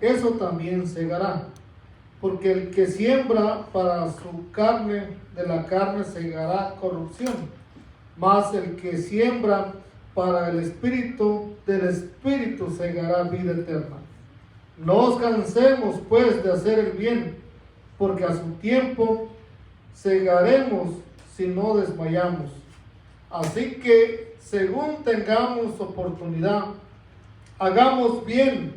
eso también segará. Porque el que siembra para su carne, de la carne segará corrupción. Mas el que siembra para el espíritu, del espíritu segará vida eterna. No os cansemos pues de hacer el bien, porque a su tiempo segaremos si no desmayamos. Así que, según tengamos oportunidad, hagamos bien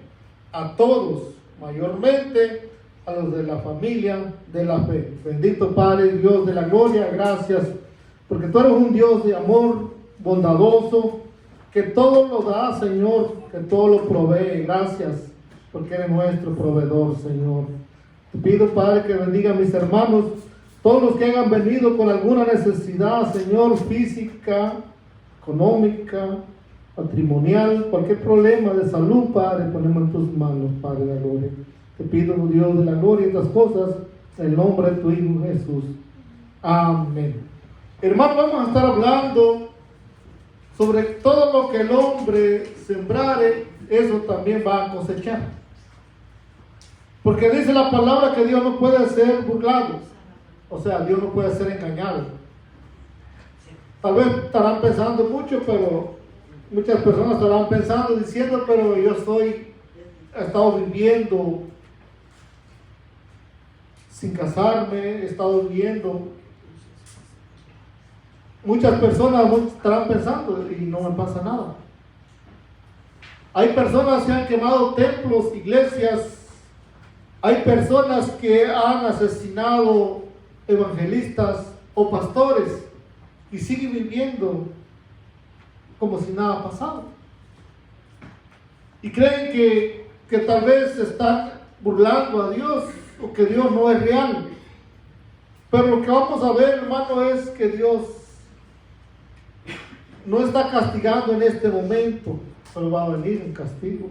a todos, mayormente a los de la familia de la fe. Bendito Padre, Dios de la gloria, gracias, porque tú eres un Dios de amor, bondadoso, que todo lo da, Señor, que todo lo provee. Gracias, porque eres nuestro proveedor, Señor. Te pido, Padre, que bendiga a mis hermanos, todos los que hayan venido con alguna necesidad, Señor, física, económica, matrimonial, cualquier problema de salud, Padre, ponemos en tus manos, Padre de la gloria. Te pido, Dios de la gloria, estas cosas, en el nombre de tu Hijo Jesús. Amén. Hermano, vamos a estar hablando sobre todo lo que el hombre sembrare, eso también va a cosechar. Porque dice la palabra que Dios no puede ser burlado. O sea, Dios no puede ser engañado. Tal vez estarán pensando mucho, pero muchas personas estarán pensando, diciendo, pero yo he estado viviendo sin casarme, he estado viviendo. Muchas personas estarán pensando y no me pasa nada. Hay personas que han quemado templos, iglesias. Hay personas que han asesinado evangelistas o pastores y siguen viviendo como si nada ha pasado. Y creen que tal vez están burlando a Dios o que Dios no es real. Pero lo que vamos a ver, hermano, es que Dios no está castigando en este momento, pero va a venir un castigo.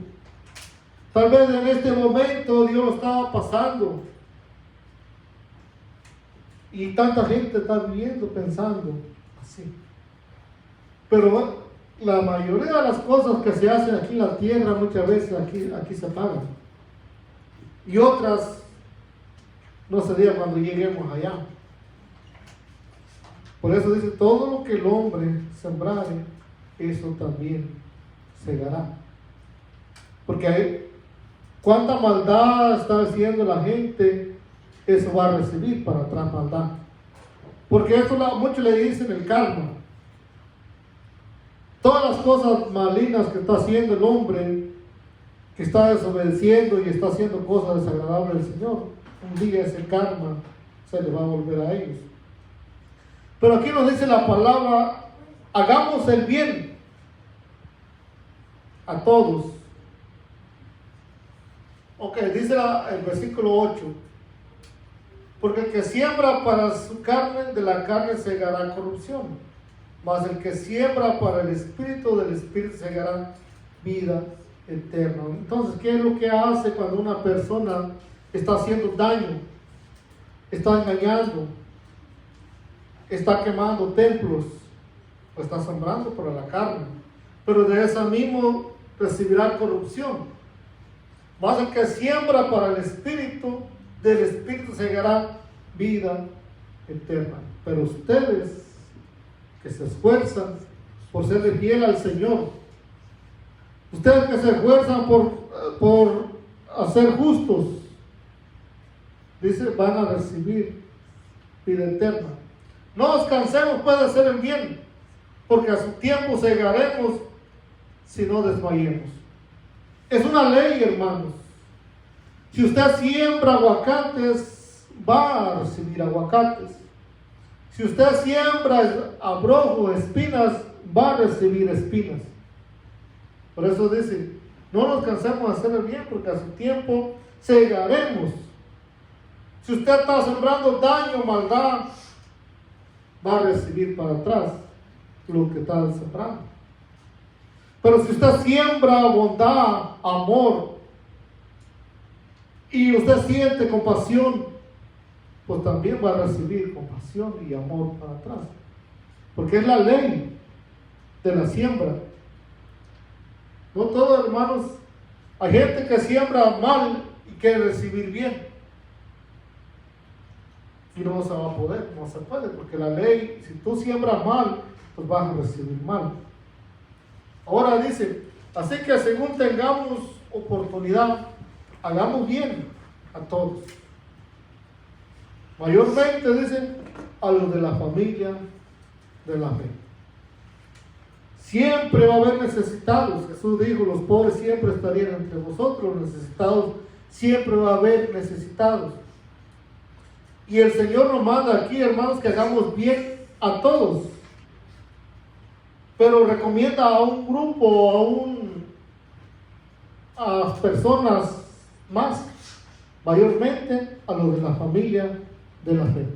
Tal vez en este momento Dios lo estaba pasando y tanta gente está viviendo pensando así. Pero la mayoría de las cosas que se hacen aquí en la tierra muchas veces aquí se pagan. Y otras no se diga cuando lleguemos allá. Por eso dice, todo lo que el hombre sembrare, eso también segará. Porque cuánta maldad está haciendo la gente, eso va a recibir para atrás maldad. Porque eso muchos le dicen el karma. Todas las cosas malignas que está haciendo el hombre, que está desobedeciendo y está haciendo cosas desagradables al Señor, un día ese karma se le va a volver a ellos. Pero aquí nos dice la palabra, hagamos el bien a todos. Ok, dice el versículo 8, porque el que siembra para su carne, de la carne segará corrupción, mas el que siembra para el espíritu, del espíritu segará vida eterna. Entonces, ¿qué es lo que hace cuando una persona está haciendo daño, está engañando, está quemando templos, o está sembrando para la carne? Pero de esa mismo recibirá corrupción. Mas el que siembra para el espíritu, del espíritu segará vida eterna. Pero ustedes que se esfuerzan por ser fiel al Señor, ustedes que se esfuerzan por hacer justos, dice, van a recibir vida eterna. No os cansemos pues de hacer el bien, porque a su tiempo segaremos si no desmayemos. Es una ley, hermanos. Si usted siembra aguacates, va a recibir aguacates. Si usted siembra abrojo, espinas, va a recibir espinas. Por eso dice, no nos cansemos de hacer el bien, porque a su tiempo segaremos. Si usted está sembrando daño, maldad, va a recibir para atrás lo que está sembrando. Pero si usted siembra bondad, amor, y usted siente compasión, pues también va a recibir compasión y amor para atrás. Porque es la ley de la siembra. No todos, hermanos, Hay gente que siembra mal y quiere recibir bien. Y no se va a poder, no se puede, porque la ley, si tú siembras mal, pues vas a recibir mal. Ahora dice, así que según tengamos oportunidad, hagamos bien a todos. Mayormente, dicen, a los de la familia de la fe. Siempre va a haber necesitados. Jesús dijo, los pobres siempre estarían entre vosotros, los necesitados siempre va a haber necesitados. Y el Señor nos manda aquí, hermanos, que hagamos bien a todos. Pero recomienda a un grupo, a personas más, mayormente a los de la familia de la fe.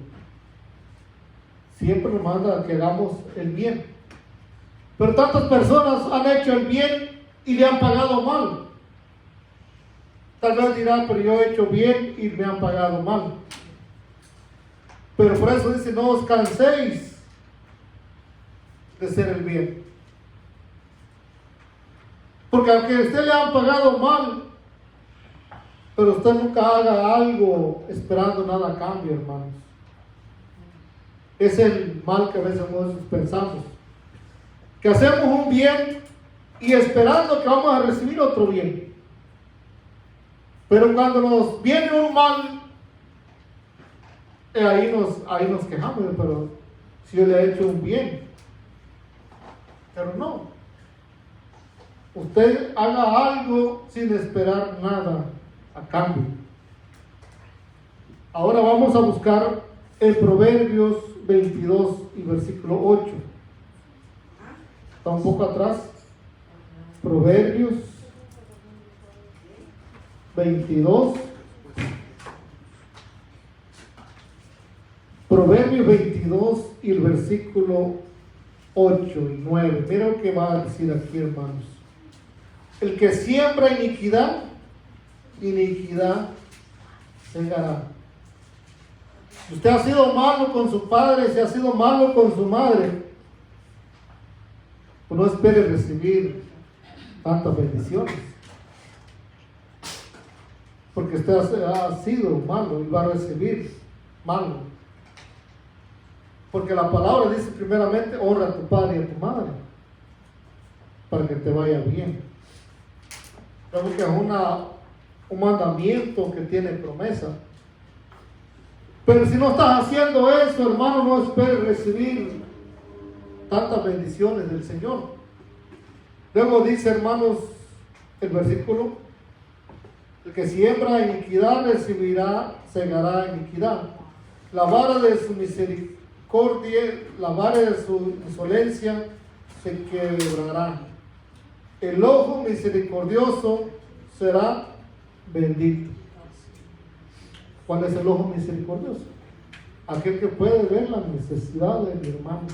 Siempre nos manda que hagamos el bien. Pero tantas personas han hecho el bien y le han pagado mal. Tal vez dirán, pero yo he hecho bien y me han pagado mal. Pero por eso dice, no os canséis de hacer el bien. Porque aunque a usted le han pagado mal, pero usted nunca haga algo esperando nada a cambio, hermanos. Es el mal que a veces nosotros pensamos. Que hacemos un bien y esperando que vamos a recibir otro bien. Pero cuando nos viene un mal, ahí nos quejamos, pero si yo le he hecho un bien. Pero no. Usted haga algo sin esperar nada a cambio. Ahora vamos a buscar en Proverbios 22 y versículo 8. Está un poco atrás. Proverbios 22. Proverbios 22 y el versículo 8 y 9. Mira lo que va a decir aquí, hermanos. El que siembra iniquidad, iniquidad segará. Si usted ha sido malo con su padre, si ha sido malo con su madre, pues no espere recibir tantas bendiciones. Porque usted ha sido malo y va a recibir malo. Porque la palabra dice primeramente, honra a tu padre y a tu madre, para que te vaya bien. Creo que es un mandamiento que tiene promesa. Pero si no estás haciendo eso, hermano, no esperes recibir tantas bendiciones del Señor. Luego dice, hermanos, el versículo, el que siembra iniquidad recibirá, segará iniquidad. La vara de su misericordia, la vara de su insolencia se quebrará. El ojo misericordioso será bendito. ¿Cuál es el ojo misericordioso? Aquel que puede ver la necesidad de mi hermano.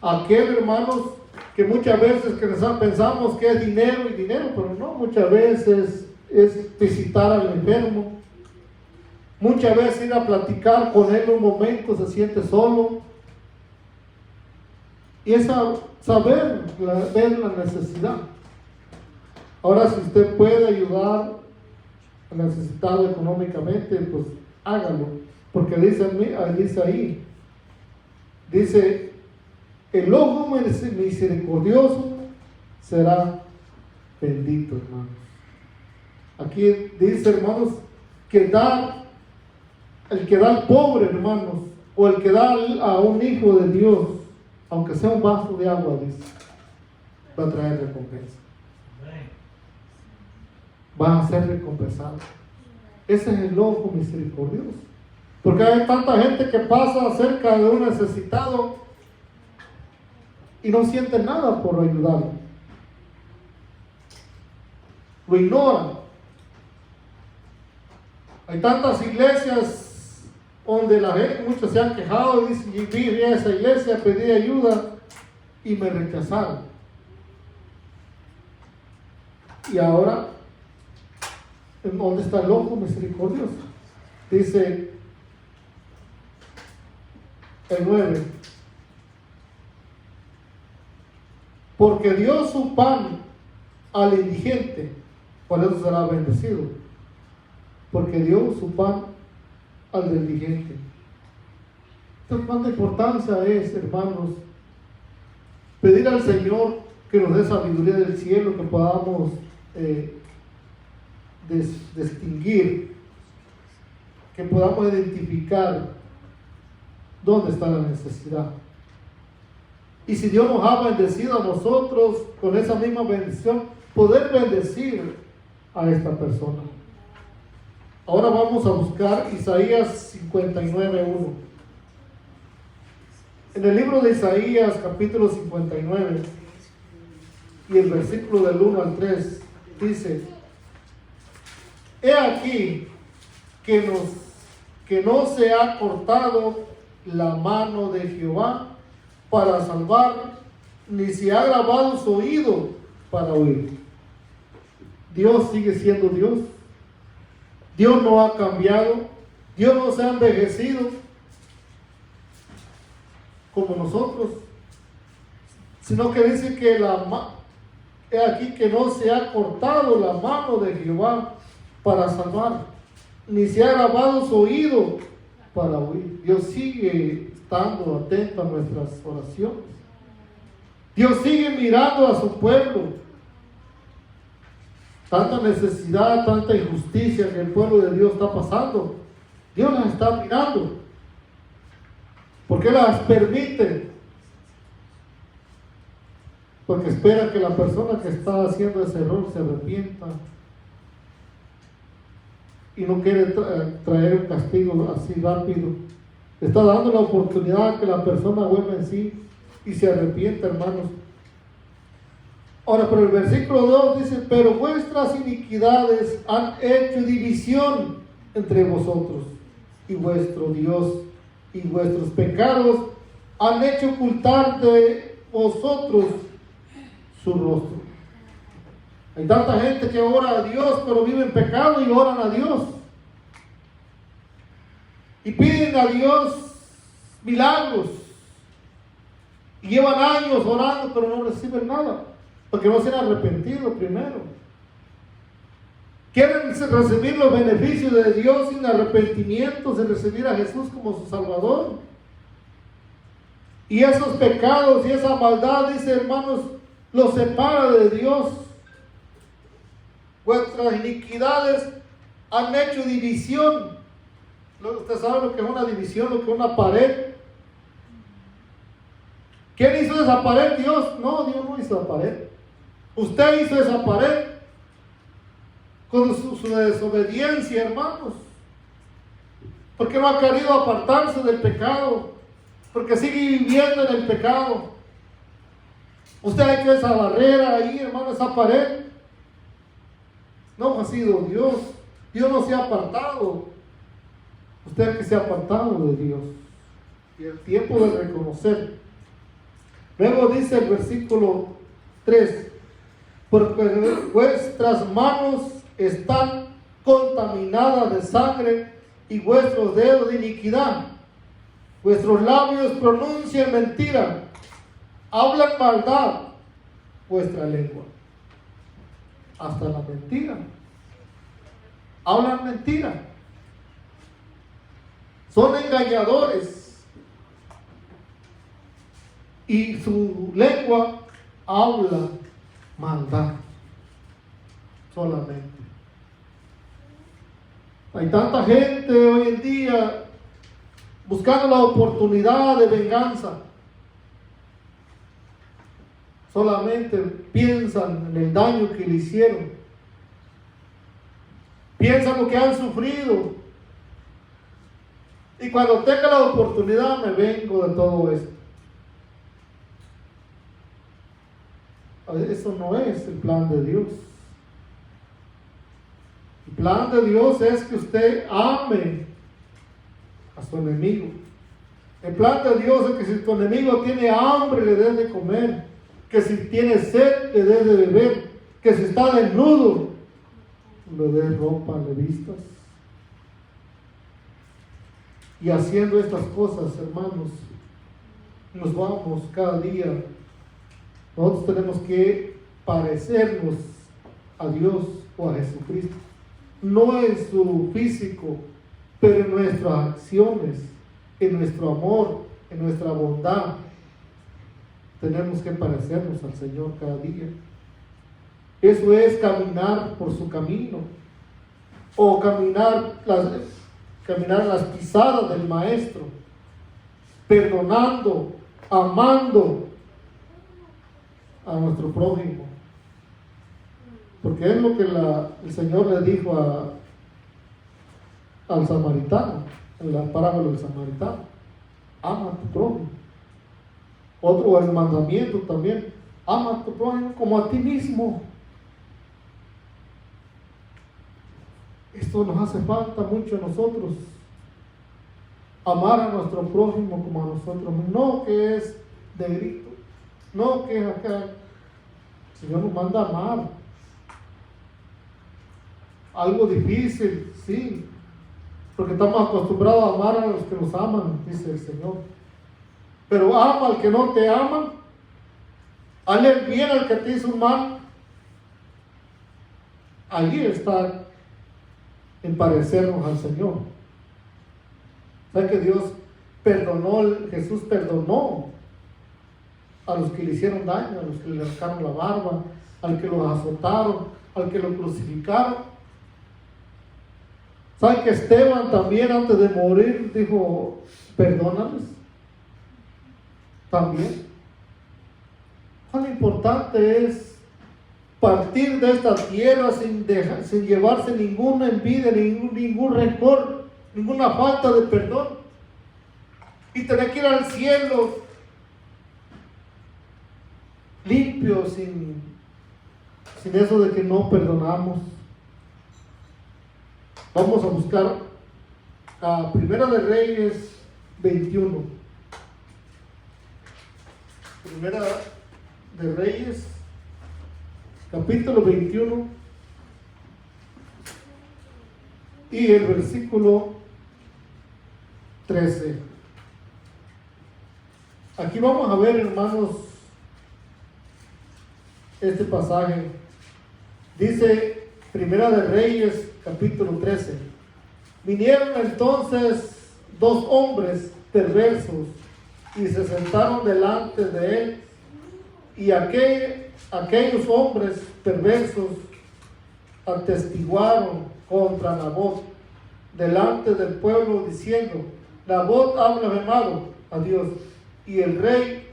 Aquel, hermanos, que muchas veces pensamos que es dinero y dinero, pero no, muchas veces es visitar al enfermo. Muchas veces ir a platicar con él un momento, se siente solo. Y es saber ver la necesidad. Ahora, si usted puede ayudar al necesitado económicamente, pues hágalo. Porque dice ahí, dice, el ojo misericordioso será bendito, hermanos. Aquí dice, hermanos, el que da al pobre, hermanos, o el que da a un hijo de Dios, aunque sea un vaso de agua, dice, va a traer recompensa. Va a ser recompensado. Ese es el ojo misericordioso. Porque hay tanta gente que pasa cerca de un necesitado y no siente nada por ayudarlo. Lo ignoran. Hay tantas iglesias donde la gente, muchos se han quejado y dicen, y vi a esa iglesia, pedí ayuda y me rechazaron. Y ahora, ¿dónde está el ojo misericordioso? Dice el 9. Porque dio su pan al indigente por eso será bendecido, porque dio su pan al diligente. Entonces, cuánta importancia es, hermanos, pedir al Señor que nos dé sabiduría del cielo, que podamos distinguir, que podamos identificar dónde está la necesidad. Y si Dios nos ha bendecido a nosotros con esa misma bendición, poder bendecir a esta persona. Ahora vamos a buscar Isaías 59:1. En el libro de Isaías, capítulo 59, y el versículo del 1 al 3, dice: He aquí que no se ha cortado la mano de Jehová para salvar, ni se ha grabado su oído para oír. Dios sigue siendo Dios. Dios no ha cambiado. Dios no se ha envejecido como nosotros, sino que dice que he aquí que no se ha cortado la mano de Jehová para salvar, ni se ha grabado su oído para oír. Dios sigue estando atento a nuestras oraciones. Dios sigue mirando a su pueblo. Tanta necesidad, tanta injusticia que el pueblo de Dios está pasando, Dios las está mirando. ¿Por qué las permite? Porque espera que la persona que está haciendo ese error se arrepienta y no quiere traer un castigo así rápido. Está dando la oportunidad que la persona vuelva en sí y se arrepienta, hermanos. Ahora, pero el versículo 2 dice: pero vuestras iniquidades han hecho división entre vosotros y vuestro Dios, y vuestros pecados han hecho ocultar de vosotros su rostro. Hay tanta gente que ora a Dios, pero vive en pecado y oran a Dios. Y piden a Dios milagros. Y llevan años orando, pero no reciben nada, porque no se han arrepentido primero. Quieren recibir los beneficios de Dios sin arrepentimiento, sin recibir a Jesús como su Salvador. Y esos pecados y esa maldad, dice, hermanos, los separa de Dios. Vuestras iniquidades han hecho división. Usted sabe lo que es una división, lo que es una pared. ¿Quién hizo esa pared? Dios. No, Dios no hizo la pared. Usted hizo esa pared con su desobediencia, hermanos. Porque no ha querido apartarse del pecado, porque sigue viviendo en el pecado. Usted ha hecho esa barrera ahí, hermano, esa pared. No ha sido Dios. Dios no se ha apartado. Usted es que se ha apartado de Dios. Y el tiempo de reconocer. Luego dice el versículo 3: porque vuestras manos están contaminadas de sangre y vuestros dedos de iniquidad. Vuestros labios pronuncian mentira, hablan maldad, vuestra lengua. Hasta la mentira. Hablan mentira. Son engañadores. Y su lengua habla maldad. Solamente. Hay tanta gente hoy en día buscando la oportunidad de venganza. Solamente piensan en el daño que le hicieron. Piensan lo que han sufrido. Y cuando tenga la oportunidad me vengo de todo esto. Eso no es el plan de Dios. El plan de Dios es que usted ame a su enemigo. El plan de Dios es que si tu enemigo tiene hambre, le des de comer. Que si tiene sed, le des de beber. Que si está desnudo, le des ropa, le vistas. Y haciendo estas cosas, hermanos, nos vamos cada día. Nosotros tenemos que parecernos a Dios. o a Jesucristo. No en su físico, pero en nuestras acciones, en nuestro amor, en nuestra bondad. Tenemos que parecernos al Señor cada día. Eso es caminar por su camino, o caminar las pisadas del Maestro, perdonando, amando a nuestro prójimo. Porque es lo que el Señor le dijo al samaritano, en la parábola del samaritano: ama a tu prójimo. Otro, el mandamiento también: ama a tu prójimo como a ti mismo. Esto nos hace falta mucho a nosotros, amar a nuestro prójimo como a nosotros. No que es de grito, no que es acá. El Señor nos manda a amar. Algo difícil, sí, porque estamos acostumbrados a amar a los que nos aman, dice el Señor. Pero ama al que no te ama, hazle el bien al que te hizo un mal. Allí está en parecernos al Señor. ¿Sabe que Jesús perdonó a los que le hicieron daño, a los que le arrancaron la barba, al que los azotaron, al que lo crucificaron? ¿Sabe que Esteban también, antes de morir, dijo: perdónales? También. Cuán importante es partir de esta tierra sin llevarse ninguna envidia, ningún rencor, ninguna falta de perdón, y tener que ir al cielo limpio, sin eso de que no perdonamos. Vamos a buscar a Primera de Reyes 21. Primera de Reyes, capítulo 21, y el versículo 13. Aquí vamos a ver, hermanos, este pasaje. Dice Primera de Reyes, capítulo 13. Vinieron entonces dos hombres perversos y se sentaron delante de él, y aquellos hombres perversos atestiguaron contra Nabot delante del pueblo, diciendo: Nabot ha blasfemado a Dios y el rey,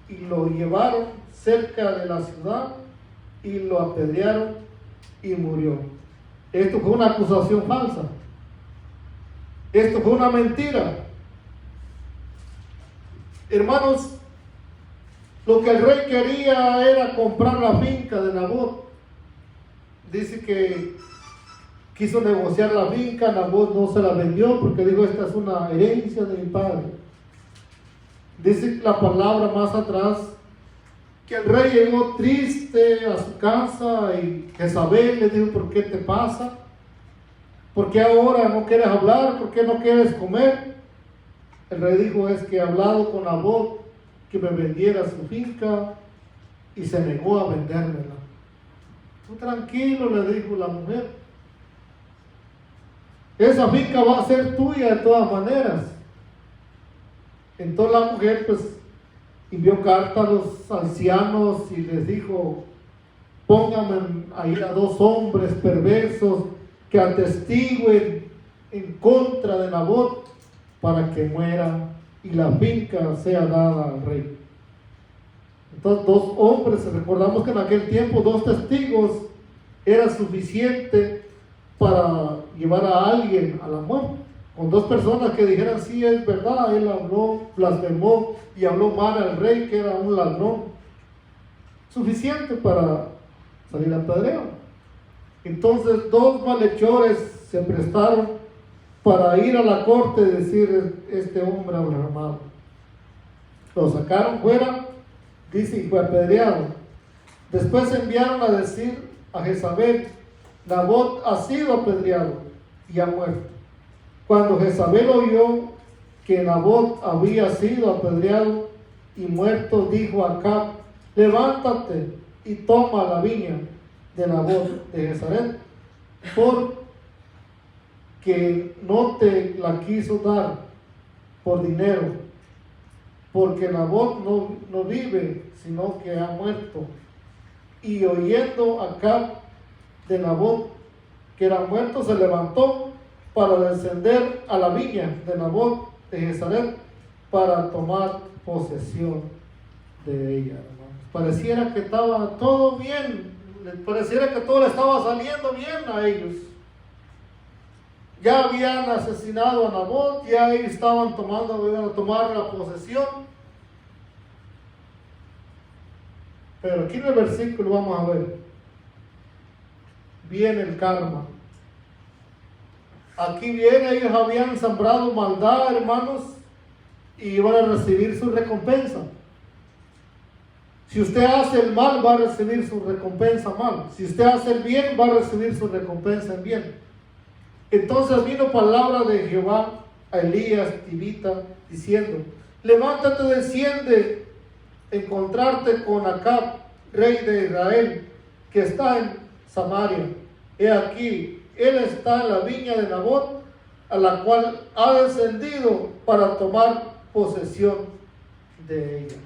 y lo llevaron cerca de la ciudad y lo apedrearon y murió. Esto fue una acusación falsa. Esto fue una mentira. Hermanos, lo que el rey quería era comprar la finca de Nabot. Dice que quiso negociar la finca, Nabot no se la vendió porque dijo: esta es una herencia de mi padre. Dice la palabra más atrás que el rey llegó triste a su casa y Jezabel le dijo: ¿por qué te pasa? ¿Por qué ahora no quieres hablar? ¿Por qué no quieres comer? El rey dijo: es que he hablado con Nabot que me vendiera su finca y se negó a vendérmela. Tú tranquilo, le dijo la mujer, esa finca va a ser tuya de todas maneras. Entonces la mujer pues envió carta a los ancianos y les dijo: pónganme ahí a dos hombres perversos que atestiguen en contra de Nabot para que muera y la finca sea dada al rey. Entonces dos hombres, recordamos que en aquel tiempo 2 testigos era suficiente para llevar a alguien a la muerte. Con 2 personas que dijeran: sí, es verdad, él habló, blasfemó y habló mal al rey, que era un ladrón. Suficiente para salir apedreado. Entonces 2 malhechores se prestaron para ir a la corte y decir: este hombre ha blasfemado. Lo sacaron fuera, dice, y fue apedreado. Después enviaron a decir a Jezabel: Nabot ha sido apedreado y ha muerto. Cuando Jezabel oyó que Nabot había sido apedreado y muerto, dijo a Acab: levántate y toma la viña de Nabot de Jezreel, porque no te la quiso dar por dinero, porque Nabot no vive, sino que ha muerto. Y oyendo Acab de Nabot que era muerto, se levantó para descender a la viña de Nabot de Jezreel para tomar posesión de ella, hermanos. Pareciera que estaba todo bien, pareciera que todo le estaba saliendo bien a ellos. Ya habían asesinado a Nabot, ya ellos estaban iban a tomar la posesión. Pero aquí en el versículo vamos a ver, viene el karma. Aquí viene, ellos habían sembrado maldad, hermanos, y iban a recibir su recompensa. Si usted hace el mal, va a recibir su recompensa mal. Si usted hace el bien, va a recibir su recompensa en bien. Entonces vino palabra de Jehová a Elías tibita, diciendo: levántate, desciende, encontrarte con Acab, rey de Israel, que está en Samaria. He aquí, él está en la viña de Nabot, a la cual ha descendido para tomar posesión de ella.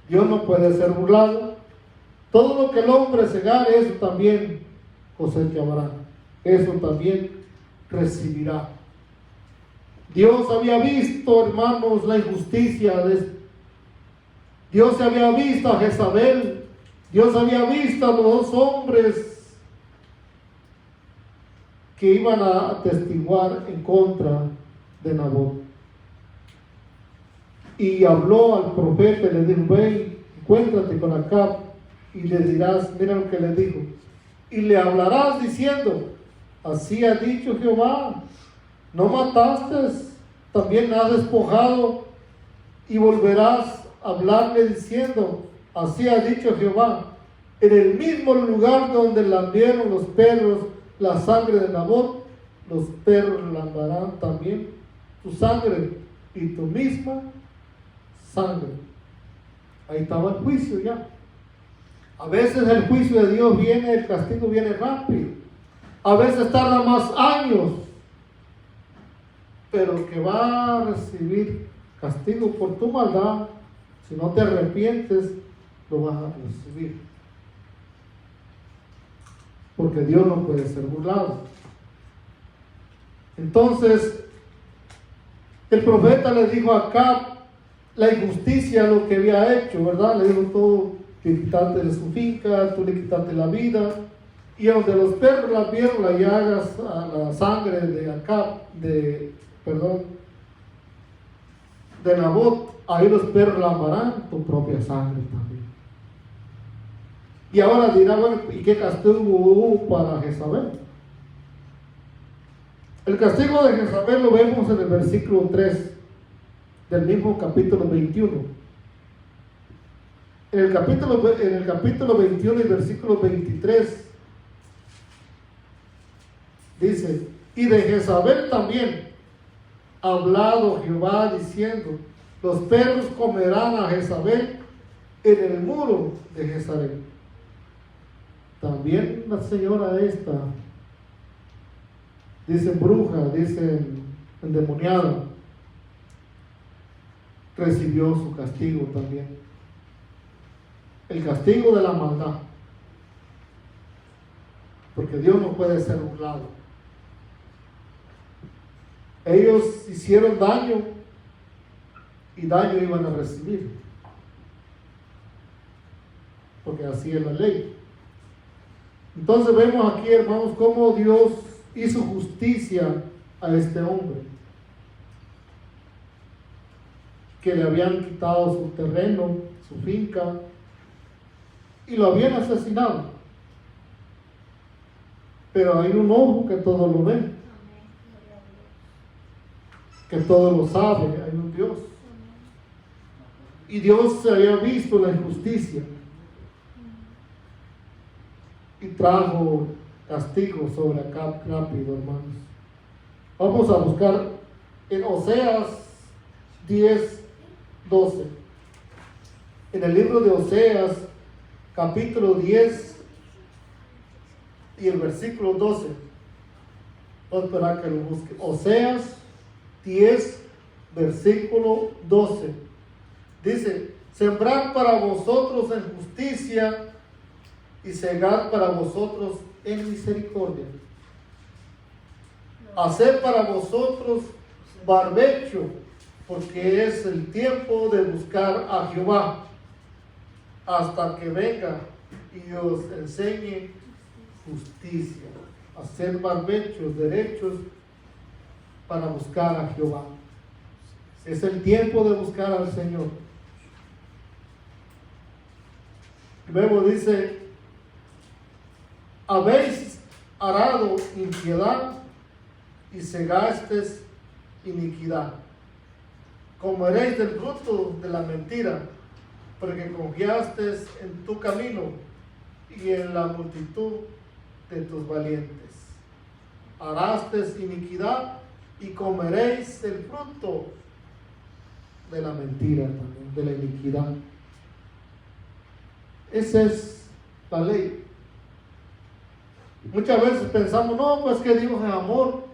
Dios no puede ser burlado. Todo lo que el hombre segare, eso también cosechará, eso también recibirá. Dios había visto, hermanos, la injusticia Dios había visto a Jezabel. Dios había visto a los dos hombres que iban a atestiguar en contra de Nabot. Y habló al profeta y le dijo: ve, encuéntrate con Acab y le dirás, mira lo que le dijo, y le hablarás diciendo: así ha dicho Jehová, no mataste, también has despojado, y volverás a hablarle diciendo: así ha dicho Jehová, en el mismo lugar donde lambieron los perros la sangre de Nabot, los perros lamberán también tu sangre y tu misma sangre. Ahí estaba el juicio ya. A veces el juicio de Dios viene, el castigo viene rápido. A veces tarda más años, pero que va a recibir castigo por tu maldad, si no te arrepientes, lo vas a recibir. Porque Dios no puede ser burlado. Entonces, el profeta le dijo a Acab la injusticia, lo que había hecho, ¿verdad? Le dijo: tú le quitaste de su finca, tú le quitaste la vida, y donde los perros la vieron, la llagas a la sangre de Acab, de Nabot, ahí los perros lambarán tu propia sangre también. Y ahora dirá: bueno, ¿y qué castigo hubo para Jezabel? El castigo de Jezabel lo vemos en el versículo 3 del mismo capítulo 21. En el capítulo 21 y versículo 23 dice: y de Jezabel también ha hablado Jehová diciendo: los perros comerán a Jezabel en el muro de Jezabel. También la señora esta, dice bruja, dice endemoniada, recibió su castigo también. El castigo de la maldad. Porque Dios no puede ser burlado. Ellos hicieron daño y daño iban a recibir. Porque así es la ley. Entonces vemos aquí, hermanos, cómo Dios hizo justicia a este hombre, que le habían quitado su terreno, su finca, y lo habían asesinado. Pero hay un ojo que todo lo ve, que todo lo sabe, hay un Dios. Y Dios se había visto la injusticia y trajo castigo sobre acá rápido, hermanos. Vamos a buscar en Oseas 10:12. En el libro de Oseas, capítulo 10 y el versículo 12. Voy a esperar que lo busque. Oseas 10, versículo 12. Dice: sembrar para vosotros en justicia y segar para vosotros en misericordia. Hacer para vosotros barbecho, porque es el tiempo de buscar a Jehová, hasta que venga y os enseñe justicia. Hacer barbechos, derechos, para buscar a Jehová. Es el tiempo de buscar al Señor. Luego dice: habéis arado impiedad y segasteis iniquidad. Comeréis del fruto de la mentira, porque confiasteis en tu camino y en la multitud de tus valientes. Harasteis iniquidad y comeréis el fruto de la mentira también, de la iniquidad. Esa es la ley. Muchas veces pensamos: no, pues que Dios es amor,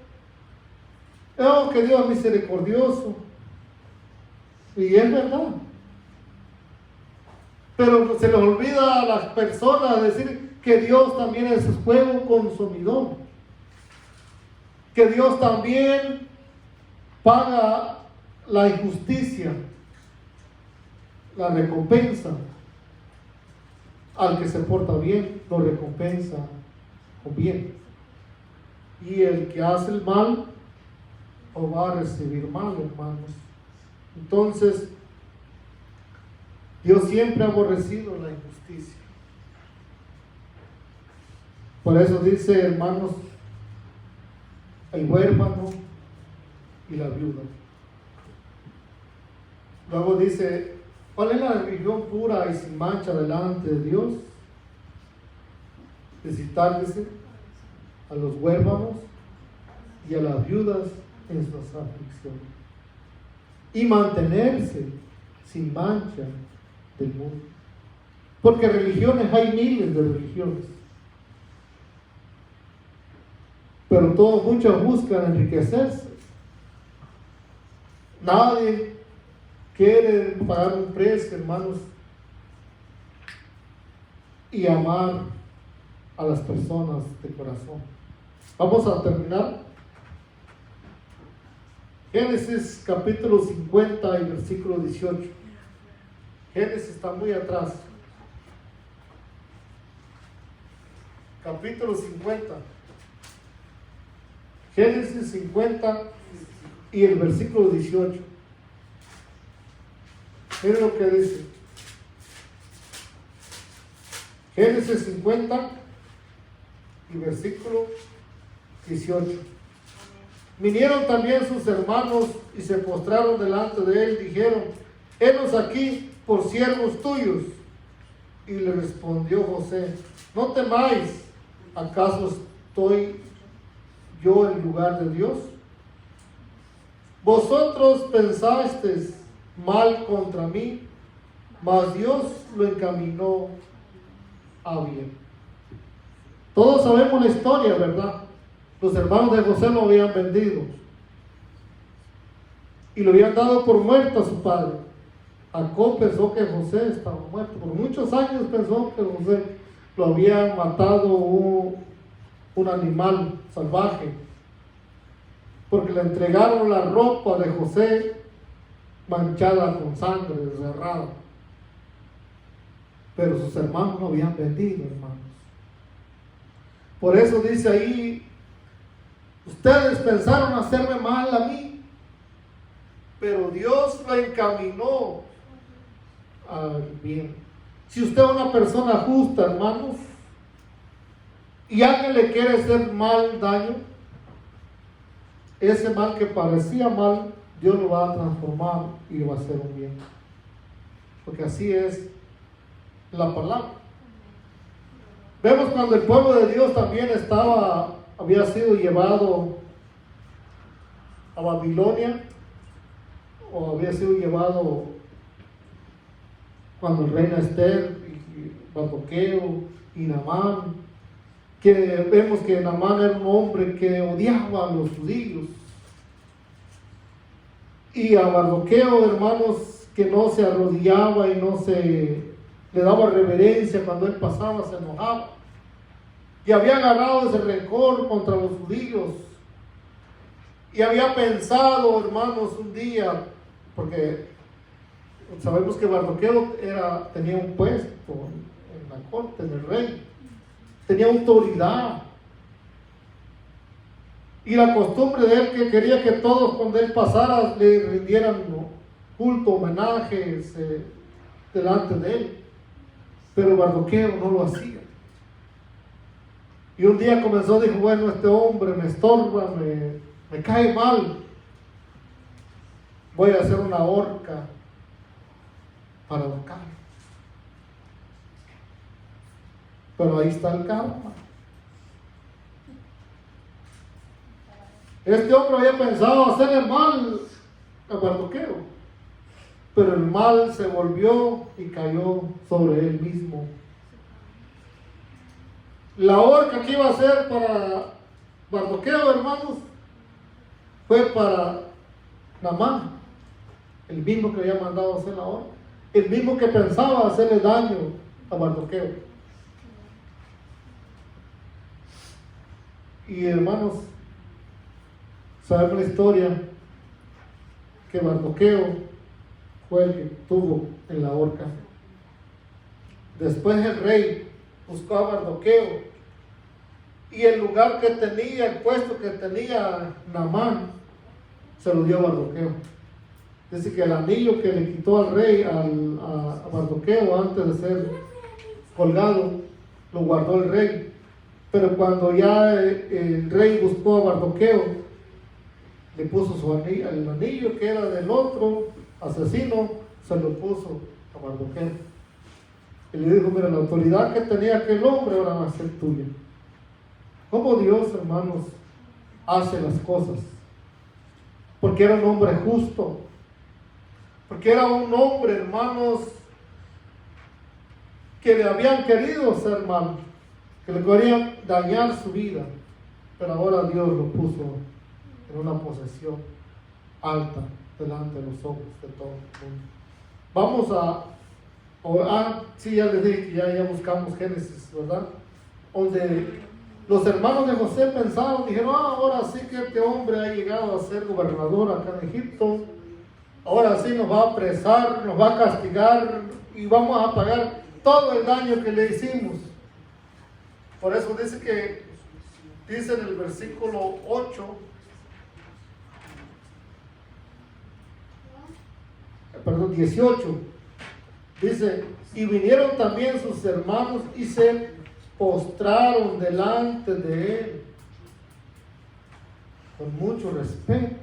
no, que Dios es misericordioso, y es verdad, pero se les olvida a las personas decir que Dios también es fuego consumidor, que Dios también paga la injusticia, la recompensa. Al que se porta bien, lo recompensa con bien. Y el que hace el mal, o va a recibir mal, hermanos. Entonces, Dios siempre ha aborrecido la injusticia. Por eso dice, hermanos, el huérfano y la viuda. Luego dice: ¿cuál es la religión pura y sin mancha delante de Dios? Visitar, dice, a los huérfanos y a las viudas en sus aflicciones, y mantenerse sin mancha del mundo. Porque religiones, hay miles de religiones, pero muchos buscan enriquecerse. Nadie quiere pagar un precio, hermanos, y amar a las personas de corazón. Vamos a terminar. Génesis capítulo 50 y versículo 18. Génesis está muy atrás. Capítulo 50. Génesis 50 y el versículo 18. Miren lo que dice. Génesis 50 y versículo 18. Vinieron también sus hermanos y se postraron delante de él, dijeron: henos aquí por siervos tuyos. Y le respondió José: no temáis, ¿acaso estoy yo en lugar de Dios? Vosotros pensasteis mal contra mí, mas Dios lo encaminó a bien. Todos sabemos la historia, ¿verdad? Los hermanos de José lo habían vendido y lo habían dado por muerto a su padre. Jacob pensó que José estaba muerto. Por muchos años pensó que José lo había matado un animal salvaje, porque le entregaron la ropa de José manchada con sangre, desgarrada. Pero sus hermanos lo habían vendido, hermanos. Por eso dice ahí: ustedes pensaron hacerme mal a mí, pero Dios lo encaminó al bien. Si usted es una persona justa, hermanos, y alguien le quiere hacer mal, daño, ese mal que parecía mal, Dios lo va a transformar y lo va a hacer un bien. Porque así es la palabra. Vemos cuando el pueblo de Dios también había sido llevado a Babilonia, o había sido llevado cuando el reina Esther y Mardoqueo y Naamán, que vemos que Naamán era un hombre que odiaba a los judíos. Y a Mardoqueo, hermanos, que no se arrodillaba y no se le daba reverencia cuando él pasaba, se enojaba. Y había agarrado ese rencor contra los judíos. Y había pensado, hermanos, un día, porque sabemos que Mardoqueo tenía un puesto en la corte del rey, tenía autoridad. Y la costumbre de él que quería que todos cuando él pasara le rindieran culto, homenajes delante de él. Pero Mardoqueo no lo hacía. Y un día dijo, bueno, este hombre me estorba, me cae mal. Voy a hacer una horca para ahorcarlo. Pero ahí está el karma. Este hombre había pensado hacer el mal a Mardoqueo, pero el mal se volvió y cayó sobre él mismo. La horca que iba a hacer para Mardoqueo, hermanos, fue para Naamán, el mismo que había mandado a hacer la horca, el mismo que pensaba hacerle daño a Mardoqueo. Y hermanos, sabemos la historia que Mardoqueo fue el que tuvo en la horca. Después el rey buscó a Mardoqueo y el lugar que tenía, el puesto que tenía Naamán, se lo dio a Mardoqueo. Dice que el anillo que le quitó al rey, a Mardoqueo, antes de ser colgado, lo guardó el rey. Pero cuando ya el rey buscó a Mardoqueo, le puso el anillo que era del otro asesino, se lo puso a Mardoqueo. Y le dijo, mira, la autoridad que tenía aquel hombre ahora va a ser tuya. ¿Cómo Dios, hermanos, hace las cosas? Porque era un hombre justo. Porque era un hombre, hermanos, que le habían querido ser mal, que le querían dañar su vida. Pero ahora Dios lo puso en una posesión alta delante de los ojos de todo el mundo. Vamos sí, ya les dije que ya buscamos Génesis, ¿verdad? Donde los hermanos de José pensaron, dijeron, ahora sí que este hombre ha llegado a ser gobernador acá en Egipto, ahora sí nos va a apresar, nos va a castigar y vamos a pagar todo el daño que le hicimos. Por eso dice en el versículo 8, perdón, 18, dice, y vinieron también sus hermanos y se postraron delante de él con mucho respeto.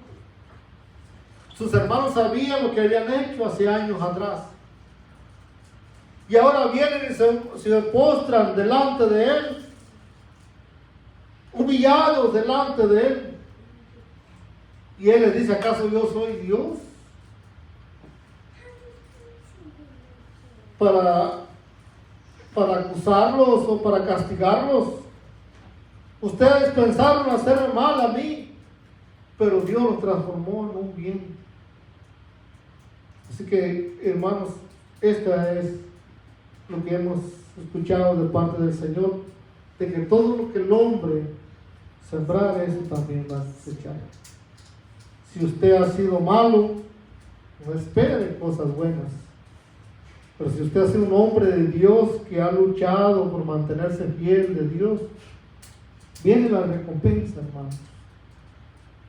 Sus hermanos sabían lo que habían hecho hace años atrás. Y ahora vienen y se postran delante de él, humillados delante de él. Y él les dice, ¿acaso yo soy Dios? Para acusarlos o para castigarlos. Ustedes pensaron hacerme mal a mí, pero Dios los transformó en un bien. Así que, hermanos, esta es lo que hemos escuchado de parte del Señor, de que todo lo que el hombre sembrar, eso también va a cosechar. Si usted ha sido malo, no espere cosas buenas. Pero si usted ha sido un hombre de Dios que ha luchado por mantenerse fiel de Dios, viene la recompensa, hermanos.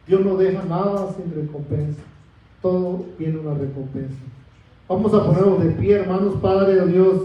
Dios no deja nada sin recompensa. Todo viene una recompensa. Vamos a ponernos de pie, hermanos. Padre de Dios,